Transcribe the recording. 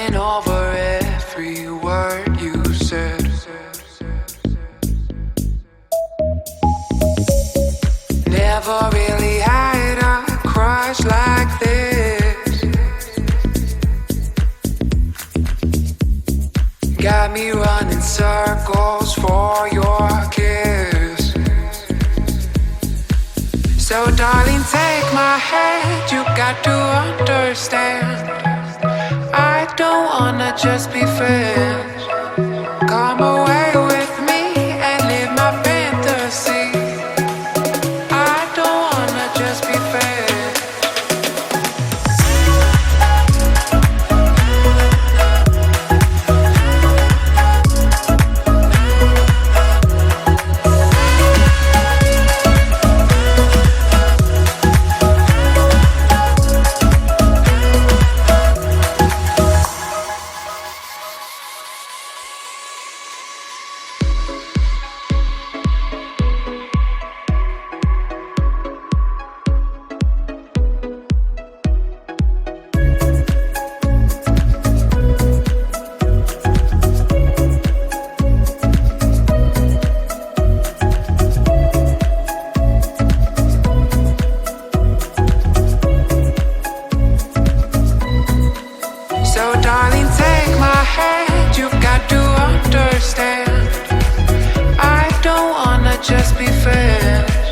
mulling over every word you said. Never really had a crush like this. Got me running circles for your kiss. So darling, take my hand, you got to understand, I don't wanna just be friends. Come away with me and live my fantasy. I don't wanna just be friends. So darling, take my hand, you've got to understand, I don't wanna just be friends.